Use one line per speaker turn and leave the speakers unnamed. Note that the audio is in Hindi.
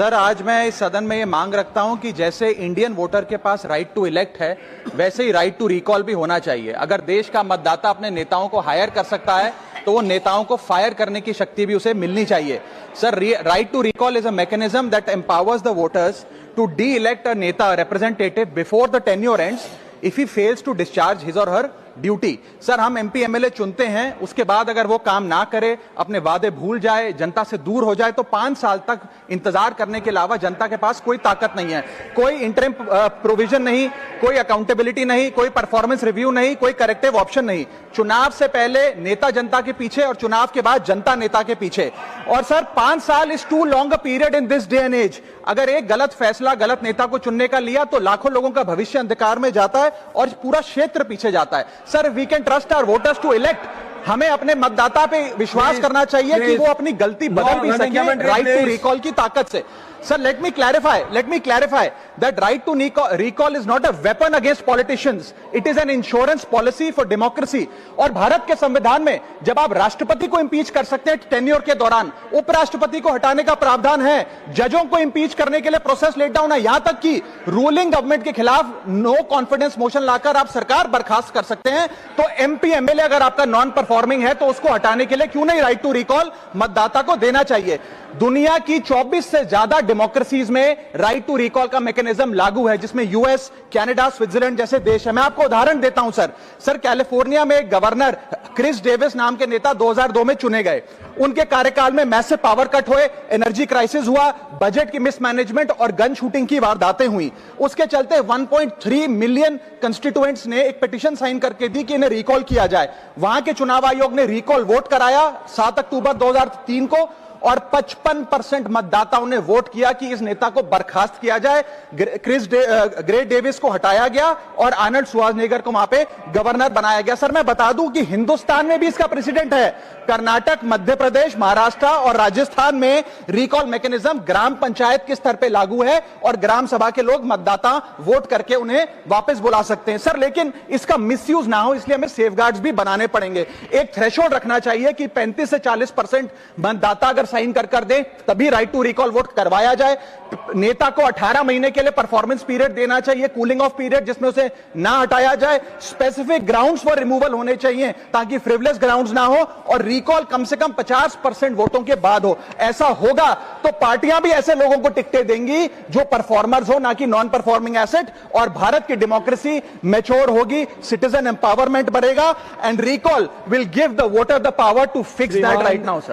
सर, आज मैं इस सदन में ये मांग रखता हूं कि जैसे इंडियन वोटर के पास राइट टू इलेक्ट है, वैसे ही राइट टू रिकॉल भी होना चाहिए। अगर देश का मतदाता अपने नेताओं को हायर कर सकता है तो वो नेताओं को फायर करने की शक्ति भी उसे मिलनी चाहिए। Sir, right to recall is a mechanism that empowers the voters to de elect a नेता representative before the tenure ends if he fails to discharge his और हर ड्यूटी। सर, हम एमपी एमएलए चुनते हैं, उसके बाद अगर वो काम ना करे, अपने वादे भूल जाए, जनता से दूर हो जाए, तो 5 साल तक इंतजार करने के अलावा जनता के पास कोई ताकत नहीं है। कोई इंटरिम प्रोविजन नहीं, कोई अकाउंटेबिलिटी नहीं, कोई परफॉर्मेंस रिव्यू नहीं, कोई करेक्टिव ऑप्शन नहीं। चुनाव से पहले नेता जनता के पीछे और चुनाव के बाद जनता नेता के पीछे। और सर, 5 साल is too long a period in this day and age. अगर एक गलत फैसला गलत नेता को चुनने का लिया तो लाखों लोगों का भविष्य अंधकार में जाता है और पूरा क्षेत्र पीछे जाता है। Sir, we can trust our voters to elect. हमें अपने मतदाता पे विश्वास करना चाहिए कि वो अपनी गलती बदल भी सके राइट टू रिकॉल की ताकत से। Sir, let me clarify that right to recall is not a weapon against politicians. It is an insurance policy for democracy. और भारत के संविधान में जब आप राष्ट्रपति को इंपीच कर सकते हैं टेन्योर के दौरान, उपराष्ट्रपति को हटाने का प्रावधान है, जजों को इंपीच करने के लिए प्रोसेस लेट डाउन है, यहां तक कि रूलिंग गवर्नमेंट के खिलाफ नो कॉन्फिडेंस मोशन लाकर आप सरकार बर्खास्त कर सकते हैं। तो एमपी एमएलए अगर आपका नॉन परफॉर्मिंग है तो उसको हटाने के लिए क्यों नहीं राइट टू रिकॉल मतदाता को देना चाहिए। दुनिया की 24 से ज्यादा डेमोक्रेसीज में राइट टू रिकॉल का मैकेनिज्म लागू है, जिसमें यूएस, कनाडा, स्विट्जरलैंड जैसे देश है। मैं आपको उदाहरण देता हूं सर, कैलिफोर्निया में गवर्नर क्रिस डेविस नाम के नेता 2002 में चुने गए। उनके कार्यकाल में मैसिव पावर कट हुए, एनर्जी क्राइसिस हुआ, बजट की मिसमैनेजमेंट और गन शूटिंग की वारदातें हुई। उसके चलते 1.3 मिलियन कंस्टिट्यूएंट्स ने एक पिटीशन साइन करके दी कि इन्हें रिकॉल किया जाए। वहां के चुनाव आयोग ने रिकॉल वोट कराया 7 अक्टूबर 2003 को और 55% मतदाताओं ने वोट किया कि इस नेता को बर्खास्त किया जाए। ग्रे डेविस को हटाया गया और आर्नल्ड श्वार्ज़नेगर को वहां पे गवर्नर बनाया गया। सर, मैं बता दूं कि हिंदुस्तान में भी इसका प्रेसिडेंट है। कर्नाटक, मध्य प्रदेश, महाराष्ट्र और राजस्थान में रिकॉल मैकेनिज्म ग्राम पंचायत के स्तर पे लागू है और ग्राम सभा के लोग मतदाता वोट करके उन्हें वापस बुला सकते हैं। सर, लेकिन इसका मिसयूज ना हो, इसलिए हमें सेफगार्ड्स भी बनाने पड़ेंगे। एक थ्रेशोल्ड रखना चाहिए कि 35 से 40% मतदाता अगर साइन कर दे तभी राइट टू रिकॉल वोट करवाया जाए। नेता को 18 महीने के लिए परफॉर्मेंस पीरियड देना चाहिए, कूलिंग ऑफ पीरियड, जिसमें उसे ना हटाया जाए। स्पेसिफिक ग्राउंड्स फॉर रिमूवल होने चाहिए ताकि फ्रिवलेस ग्राउंड्स ना हो और रिकॉल कम से कम 50% वोटों के बाद हो। ऐसा होगा तो पार्टियां भी ऐसे लोगों को टिकटें देंगी जो परफॉर्मर्स हो, ना कि नॉन परफॉर्मिंग एसेट, और भारत की डेमोक्रेसी मैच्योर होगी, सिटीजन एम्पावरमेंट बढ़ेगा and recall will give the voter the power to fix that right now. Sir,